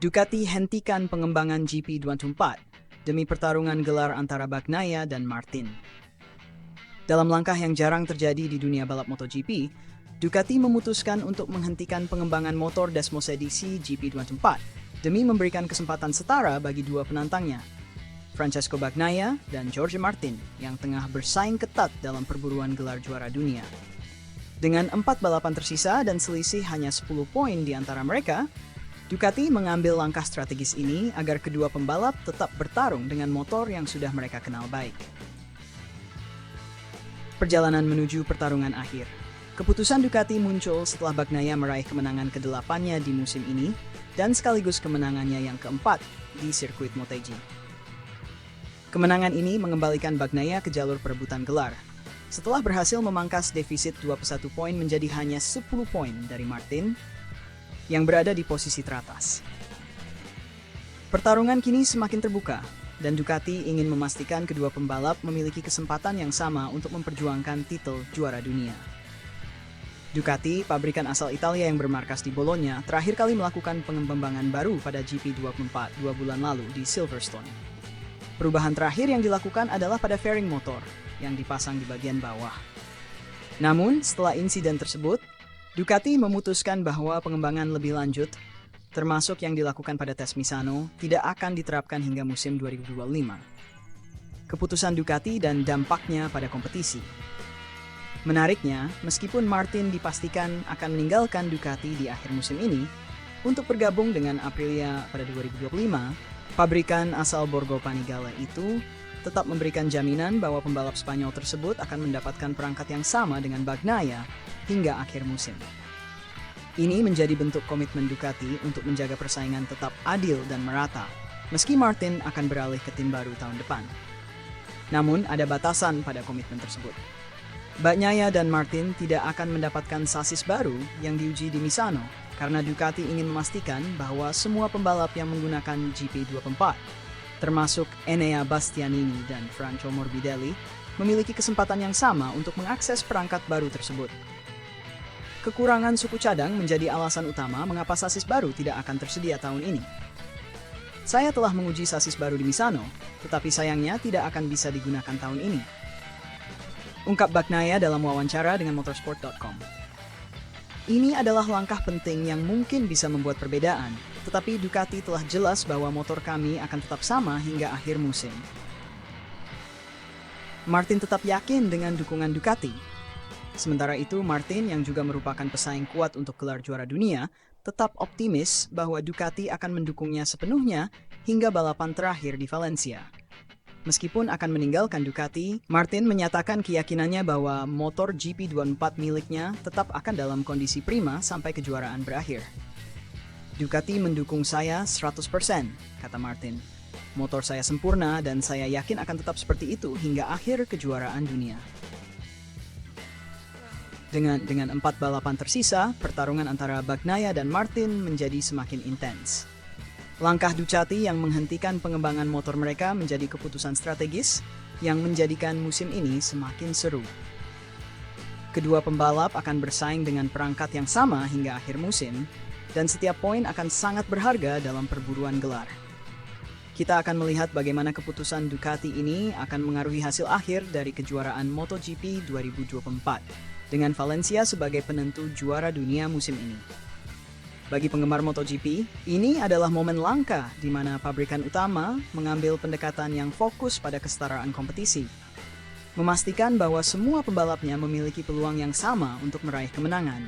Ducati hentikan pengembangan GP24 demi pertarungan gelar antara Bagnaia dan Martin. Dalam langkah yang jarang terjadi di dunia balap MotoGP, Ducati memutuskan untuk menghentikan pengembangan motor Desmos edisi GP24 demi memberikan kesempatan setara bagi dua penantangnya, Francesco Bagnaia dan Jorge Martin, yang tengah bersaing ketat dalam perburuan gelar juara dunia. Dengan 4 balapan tersisa dan selisih hanya 10 poin di antara mereka, Ducati mengambil langkah strategis ini agar kedua pembalap tetap bertarung dengan motor yang sudah mereka kenal baik. Perjalanan menuju pertarungan akhir. Keputusan Ducati muncul setelah Bagnaia meraih kemenangan ke-8-nya di musim ini dan sekaligus kemenangannya yang keempat di sirkuit Motegi. Kemenangan ini mengembalikan Bagnaia ke jalur perebutan gelar, setelah berhasil memangkas defisit 21 poin menjadi hanya 10 poin dari Martin, yang berada di posisi teratas. Pertarungan kini semakin terbuka, dan Ducati ingin memastikan kedua pembalap memiliki kesempatan yang sama untuk memperjuangkan titel juara dunia. Ducati, pabrikan asal Italia yang bermarkas di Bologna, terakhir kali melakukan pengembangan baru pada GP24 2 bulan lalu di Silverstone. Perubahan terakhir yang dilakukan adalah pada fairing motor, yang dipasang di bagian bawah. Namun, setelah insiden tersebut, Ducati memutuskan bahwa pengembangan lebih lanjut, termasuk yang dilakukan pada tes Misano, tidak akan diterapkan hingga musim 2025. Keputusan Ducati dan dampaknya pada kompetisi. Menariknya, meskipun Martin dipastikan akan meninggalkan Ducati di akhir musim ini, untuk bergabung dengan Aprilia pada 2025, pabrikan asal Borgo Panigale itu tetap memberikan jaminan bahwa pembalap Spanyol tersebut akan mendapatkan perangkat yang sama dengan Bagnaia hingga akhir musim. Ini menjadi bentuk komitmen Ducati untuk menjaga persaingan tetap adil dan merata, meski Martin akan beralih ke tim baru tahun depan. Namun, ada batasan pada komitmen tersebut. Bagnaia dan Martin tidak akan mendapatkan sasis baru yang diuji di Misano, karena Ducati ingin memastikan bahwa semua pembalap yang menggunakan GP24, termasuk Enea Bastianini dan Franco Morbidelli, memiliki kesempatan yang sama untuk mengakses perangkat baru tersebut. Kekurangan suku cadang menjadi alasan utama mengapa sasis baru tidak akan tersedia tahun ini. Saya telah menguji sasis baru di Misano, tetapi sayangnya tidak akan bisa digunakan tahun ini. Ungkap Bagnaia dalam wawancara dengan motorsport.com. Ini adalah langkah penting yang mungkin bisa membuat perbedaan, tetapi Ducati telah jelas bahwa motor kami akan tetap sama hingga akhir musim. Martin tetap yakin dengan dukungan Ducati. Sementara itu, Martin yang juga merupakan pesaing kuat untuk gelar juara dunia, tetap optimis bahwa Ducati akan mendukungnya sepenuhnya hingga balapan terakhir di Valencia. Meskipun akan meninggalkan Ducati, Martin menyatakan keyakinannya bahwa motor GP24 miliknya tetap akan dalam kondisi prima sampai kejuaraan berakhir. Ducati mendukung saya 100%, kata Martin. Motor saya sempurna dan saya yakin akan tetap seperti itu hingga akhir kejuaraan dunia. Dengan 4 balapan tersisa, pertarungan antara Bagnaia dan Martin menjadi semakin intens. Langkah Ducati yang menghentikan pengembangan motor mereka menjadi keputusan strategis yang menjadikan musim ini semakin seru. Kedua pembalap akan bersaing dengan perangkat yang sama hingga akhir musim, dan setiap poin akan sangat berharga dalam perburuan gelar. Kita akan melihat bagaimana keputusan Ducati ini akan mengaruhi hasil akhir dari kejuaraan MotoGP 2024. Dengan Valencia sebagai penentu juara dunia musim ini. Bagi penggemar MotoGP, ini adalah momen langka di mana pabrikan utama mengambil pendekatan yang fokus pada kesetaraan kompetisi, memastikan bahwa semua pembalapnya memiliki peluang yang sama untuk meraih kemenangan.